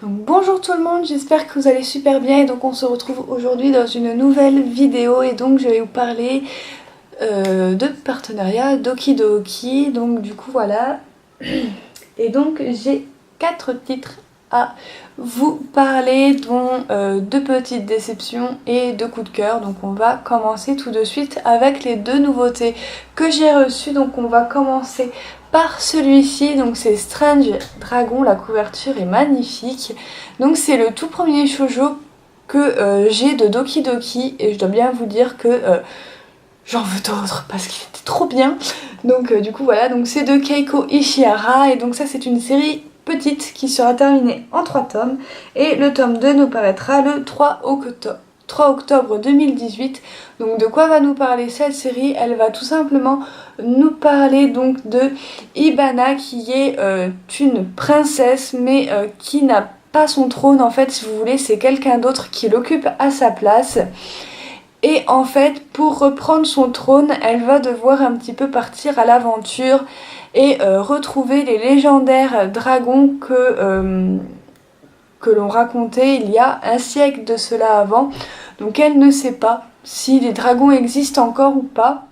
Donc bonjour tout le monde, j'espère que vous allez super bien et donc on se retrouve aujourd'hui dans une nouvelle vidéo et donc je vais vous parler de partenariat Dokidoki, donc du coup voilà. Et donc j'ai 4 titres à vous parler, dont 2 petites déceptions et 2 coups de cœur. Donc on va commencer tout de suite avec les 2 nouveautés que j'ai reçues. Donc on va commencer par celui-ci, donc c'est Strange Dragon, la couverture est magnifique. Donc c'est le tout premier shoujo que j'ai de Dokidoki et je dois bien vous dire que j'en veux d'autres parce qu'il était trop bien. Donc du coup voilà, donc c'est de Keiko Ishihara et donc ça c'est une série petite qui sera terminée en 3 tomes et le tome 2 nous paraîtra le 3 octobre 2018. Donc de quoi va nous parler cette série? Elle va tout simplement nous parler donc de Hibana qui est une princesse mais qui n'a pas son trône en fait, si vous voulez, c'est quelqu'un d'autre qui l'occupe à sa place. Et en fait, pour reprendre son trône, elle va devoir un petit peu partir à l'aventure et retrouver les légendaires dragons que l'on racontait il y a un siècle de cela avant. Donc elle ne sait pas si les dragons existent encore ou pas.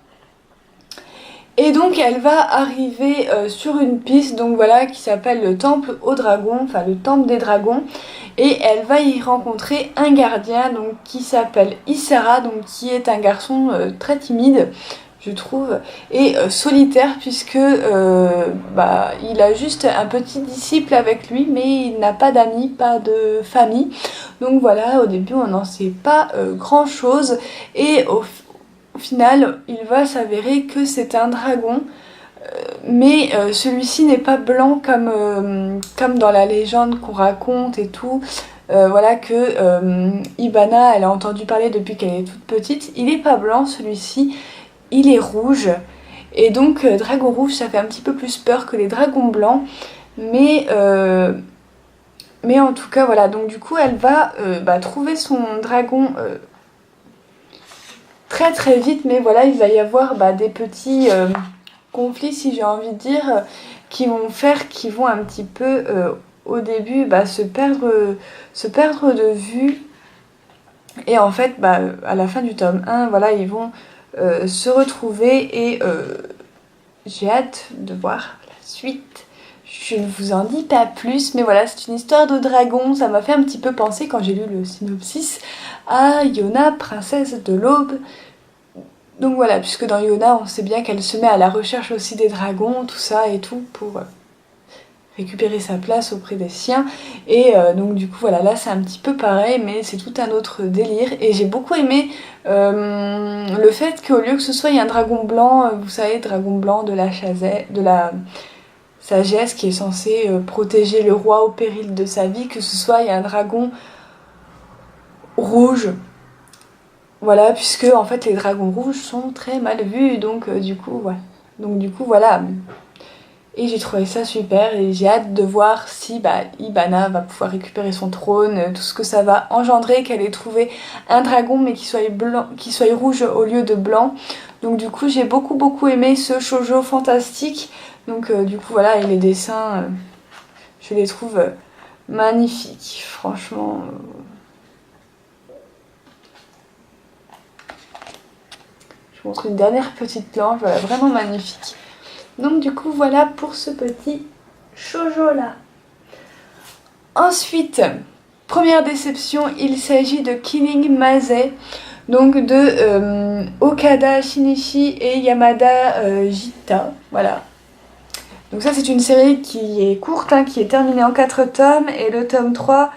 Et donc elle va arriver sur une piste donc voilà, qui s'appelle le temple aux dragons, enfin le temple des dragons. Et elle va y rencontrer un gardien donc, qui s'appelle Isara, donc, qui est un garçon très timide, je trouve, et solitaire puisque il a juste un petit disciple avec lui, mais il n'a pas d'amis, pas de famille. Donc voilà, au début on n'en sait pas grand chose et au final il va s'avérer que c'est un dragon. Mais celui-ci n'est pas blanc comme dans la légende qu'on raconte et tout. Voilà que Hibana, elle a entendu parler depuis qu'elle est toute petite. Il n'est pas blanc celui-ci, il est rouge. Et donc dragon rouge ça fait un petit peu plus peur que les dragons blancs. Mais en tout cas voilà, donc du coup elle va trouver son dragon très très vite. Mais voilà, il va y avoir des petits conflits, si j'ai envie de dire, qui vont un petit peu au début se perdre de vue. Et en fait à la fin du tome 1 voilà, ils vont se retrouver et j'ai hâte de voir la suite. Je ne vous en dis pas plus, mais voilà, c'est une histoire de dragon. Ça m'a fait un petit peu penser, quand j'ai lu le synopsis, à Yona, princesse de l'aube. Donc voilà, puisque dans Yona, on sait bien qu'elle se met à la recherche aussi des dragons, tout ça et tout, pour récupérer sa place auprès des siens. Et donc du coup, voilà, là c'est un petit peu pareil, mais c'est tout un autre délire. Et j'ai beaucoup aimé le fait qu'au lieu que ce soit, il y a un dragon blanc, vous savez, dragon blanc de la sagesse qui est censé protéger le roi au péril de sa vie, que ce soit, il y a un dragon rouge. Voilà, puisque en fait les dragons rouges sont très mal vus, donc du coup voilà. Et j'ai trouvé ça super et j'ai hâte de voir si Hibana va pouvoir récupérer son trône, tout ce que ça va engendrer, qu'elle ait trouvé un dragon mais qui soit blanc, qui soit rouge au lieu de blanc. Donc du coup j'ai beaucoup aimé ce shoujo fantastique. Donc du coup voilà, et les dessins, je les trouve magnifiques, franchement. Je vous montre une dernière petite planche, voilà, vraiment magnifique. Donc du coup voilà pour ce petit shoujo là. Ensuite, première déception, il s'agit de Killing Maze, donc de Okada Shinichi et Yamada Jita, voilà. Donc ça c'est une série qui est courte, qui est terminée en 4 tomes et le tome 3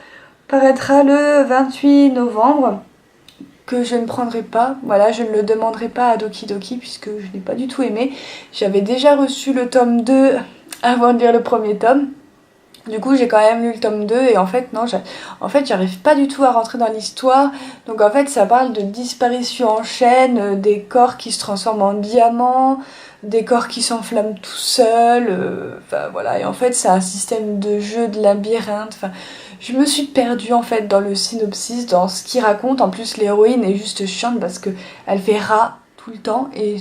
paraîtra le 28 novembre. Que je ne prendrai pas, voilà, je ne le demanderai pas à Dokidoki puisque je n'ai pas du tout aimé. J'avais déjà reçu le tome 2 avant de lire le premier tome. Du coup j'ai quand même lu le tome 2 et en fait non, j'arrive pas du tout à rentrer dans l'histoire. Donc en fait ça parle de disparition en chaîne, des corps qui se transforment en diamants, des corps qui s'enflamment tout seuls, enfin voilà, et en fait c'est un système de jeu, de labyrinthe, enfin je me suis perdue en fait dans le synopsis, dans ce qu'il raconte. En plus l'héroïne est juste chiante parce que elle fait rat tout le temps et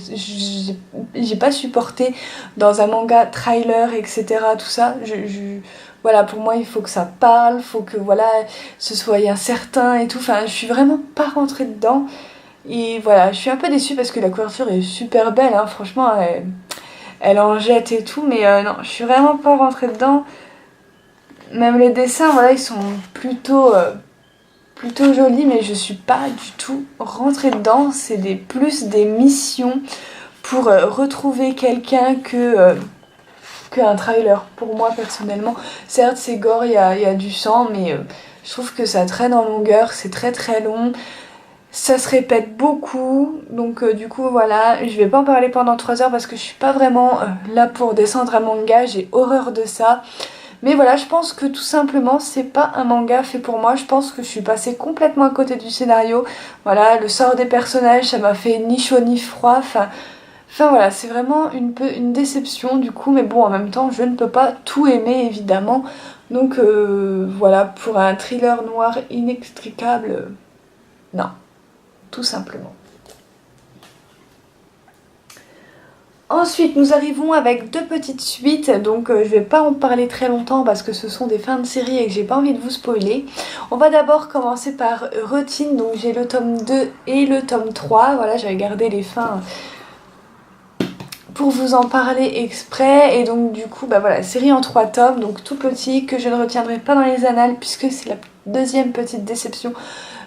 j'ai pas supporté dans un manga trailer etc tout ça, voilà, pour moi il faut que ça parle, faut que voilà, ce soit incertain et tout, enfin je suis vraiment pas rentrée dedans. Et voilà, je suis un peu déçue parce que la couverture est super belle, hein, franchement elle en jette et tout, mais non, je suis vraiment pas rentrée dedans. Même les dessins, voilà, ils sont plutôt jolis, mais je suis pas du tout rentrée dedans. C'est plus des missions pour retrouver quelqu'un qu'un trailer, pour moi personnellement. Certes, c'est gore, il y a du sang, mais je trouve que ça traîne en longueur, c'est très très long. Ça se répète beaucoup, donc du coup voilà, je vais pas en parler pendant 3 heures parce que je suis pas vraiment là pour descendre un manga, j'ai horreur de ça. Mais voilà, je pense que tout simplement c'est pas un manga fait pour moi, je pense que je suis passée complètement à côté du scénario. Voilà, le sort des personnages, ça m'a fait ni chaud ni froid, enfin voilà, c'est vraiment une déception du coup, mais bon en même temps je ne peux pas tout aimer évidemment. Donc voilà, pour un thriller noir inextricable, non. Tout simplement. Ensuite, nous arrivons avec 2 petites suites, donc je vais pas en parler très longtemps parce que ce sont des fins de série et que j'ai pas envie de vous spoiler. On va d'abord commencer par Routine, donc j'ai le tome 2 et le tome 3, voilà, j'avais gardé les fins pour vous en parler exprès, et donc du coup, bah voilà, série en 3 tomes, donc tout petit, que je ne retiendrai pas dans les annales puisque c'est la deuxième petite déception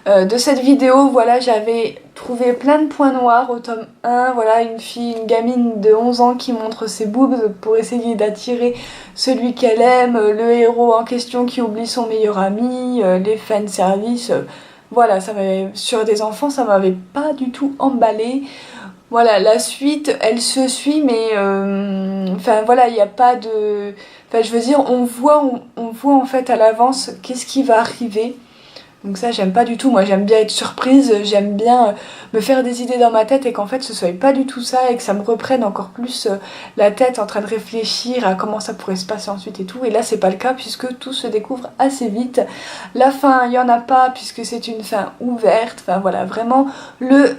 de cette vidéo. Voilà, j'avais trouvé plein de points noirs au tome 1, voilà, une gamine de 11 ans qui montre ses boobs pour essayer d'attirer celui qu'elle aime, le héros en question qui oublie son meilleur ami, les fanservices, voilà, sur des enfants ça m'avait pas du tout emballé. Voilà, la suite, elle se suit, mais enfin voilà, il n'y a pas de... Enfin, je veux dire, on voit en fait à l'avance qu'est-ce qui va arriver. Donc ça, j'aime pas du tout. Moi, j'aime bien être surprise, j'aime bien me faire des idées dans ma tête et qu'en fait, ce soit pas du tout ça et que ça me reprenne encore plus la tête en train de réfléchir à comment ça pourrait se passer ensuite et tout. Et là, c'est pas le cas puisque tout se découvre assez vite. La fin, il y en a pas puisque c'est une fin ouverte. Enfin voilà, vraiment le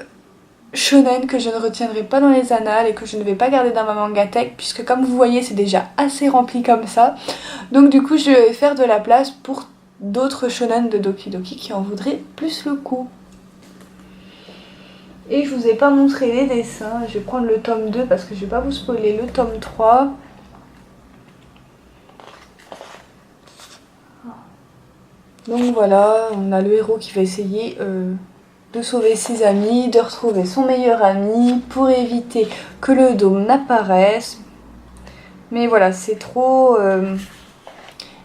shonen que je ne retiendrai pas dans les annales et que je ne vais pas garder dans ma mangatech puisque comme vous voyez c'est déjà assez rempli comme ça. Donc du coup je vais faire de la place pour d'autres shonen de Doki Doki qui en voudraient plus le coup. Et je vous ai pas montré les dessins, je vais prendre le tome 2 parce que je vais pas vous spoiler le tome 3. Donc voilà, on a le héros qui va essayer de sauver ses amis, de retrouver son meilleur ami pour éviter que le dôme n'apparaisse. Mais voilà, c'est trop...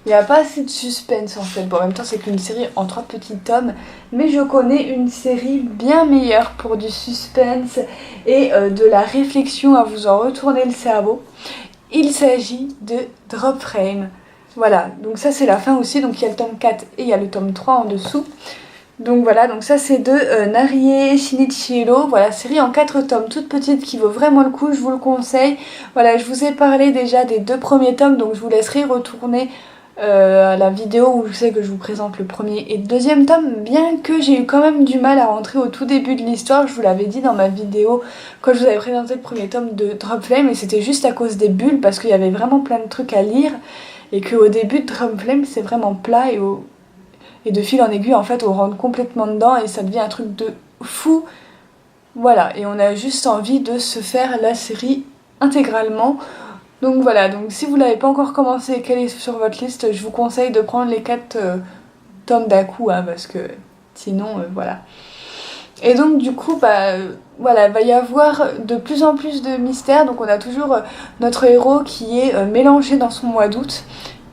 Il n'y a pas assez de suspense en fait. Bon, en même temps, c'est qu'une série en 3 petits tomes. Mais je connais une série bien meilleure pour du suspense et de la réflexion à vous en retourner le cerveau. Il s'agit de Drop Frame. Voilà, donc ça c'est la fin aussi. Donc il y a le tome 4 et il y a le tome 3 en dessous. Donc voilà, donc ça c'est de Narie Shinichiro, voilà, série en 4 tomes, toute petite qui vaut vraiment le coup, je vous le conseille. Voilà, je vous ai parlé déjà des 2 premiers tomes, donc je vous laisserai retourner à la vidéo où je sais que je vous présente le premier et le deuxième tome, bien que j'ai eu quand même du mal à rentrer au tout début de l'histoire, je vous l'avais dit dans ma vidéo quand je vous avais présenté le premier tome de Drop Flame, et c'était juste à cause des bulles, parce qu'il y avait vraiment plein de trucs à lire, et qu'au début de Drop Flame c'est vraiment plat, et de fil en aiguille en fait on rentre complètement dedans et ça devient un truc de fou. Voilà, et on a juste envie de se faire la série intégralement. Donc voilà, donc si vous l'avez pas encore commencé et qu'elle est sur votre liste, je vous conseille de prendre les 4 tomes d'un coup, hein, parce que sinon voilà. Et donc du coup voilà, il va y avoir de plus en plus de mystères. Donc on a toujours notre héros qui est mélangé dans son mois d'août.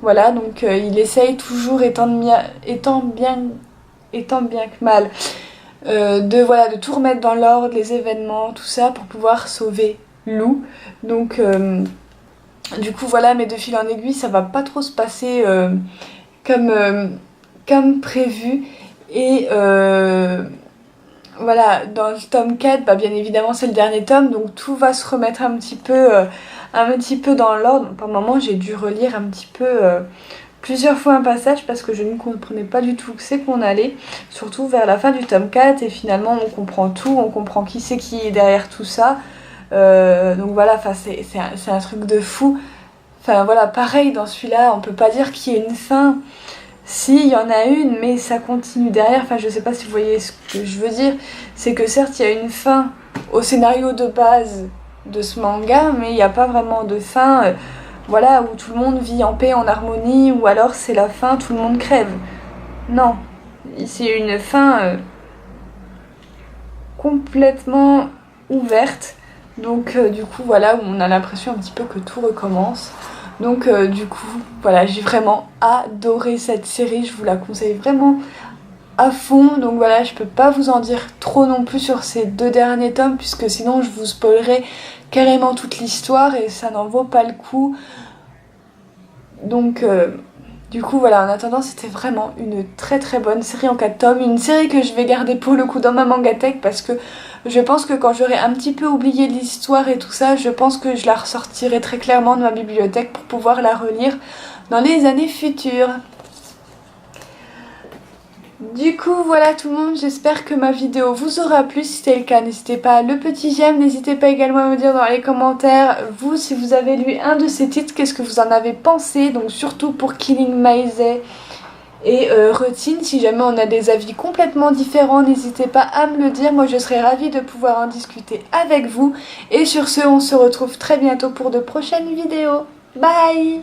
Voilà, donc il essaye toujours, étant bien que mal, de tout remettre dans l'ordre, les événements, tout ça, pour pouvoir sauver Lou. Donc du coup voilà, mais de fil en aiguille, ça va pas trop se passer comme prévu. Et voilà, dans le tome 4, bien évidemment c'est le dernier tome, donc tout va se remettre un petit peu dans l'ordre. Par moment j'ai dû relire un petit peu plusieurs fois un passage parce que je ne comprenais pas du tout où c'est qu'on allait, surtout vers la fin du tome 4, et finalement on comprend tout, on comprend qui est derrière tout ça. Donc voilà, c'est un truc de fou. Enfin voilà, pareil dans celui-là, on peut pas dire qu'il y ait une fin. Si, il y en a une, mais ça continue derrière. Enfin, je sais pas si vous voyez ce que je veux dire. C'est que certes, il y a une fin au scénario de base de ce manga, mais il n'y a pas vraiment de fin, voilà, où tout le monde vit en paix, en harmonie, ou alors c'est la fin, tout le monde crève. Non, c'est une fin complètement ouverte. Donc du coup, voilà, où on a l'impression un petit peu que tout recommence. Donc du coup, voilà, j'ai vraiment adoré cette série, je vous la conseille vraiment à fond. Donc voilà, je peux pas vous en dire trop non plus sur ces 2 derniers tomes, puisque sinon je vous spoilerai carrément toute l'histoire et ça n'en vaut pas le coup. Donc du coup voilà, en attendant, c'était vraiment une très très bonne série en 4 tomes, une série que je vais garder pour le coup dans ma mangatech, parce que je pense que quand j'aurai un petit peu oublié l'histoire et tout ça, je pense que je la ressortirai très clairement de ma bibliothèque pour pouvoir la relire dans les années futures. Du coup voilà tout le monde, j'espère que ma vidéo vous aura plu. Si c'est le cas, n'hésitez pas à le petit j'aime, n'hésitez pas également à me dire dans les commentaires, vous, si vous avez lu un de ces titres, qu'est-ce que vous en avez pensé. Donc surtout pour Killing Maise et Routine, si jamais on a des avis complètement différents, n'hésitez pas à me le dire, moi je serais ravie de pouvoir en discuter avec vous. Et sur ce, on se retrouve très bientôt pour de prochaines vidéos. Bye!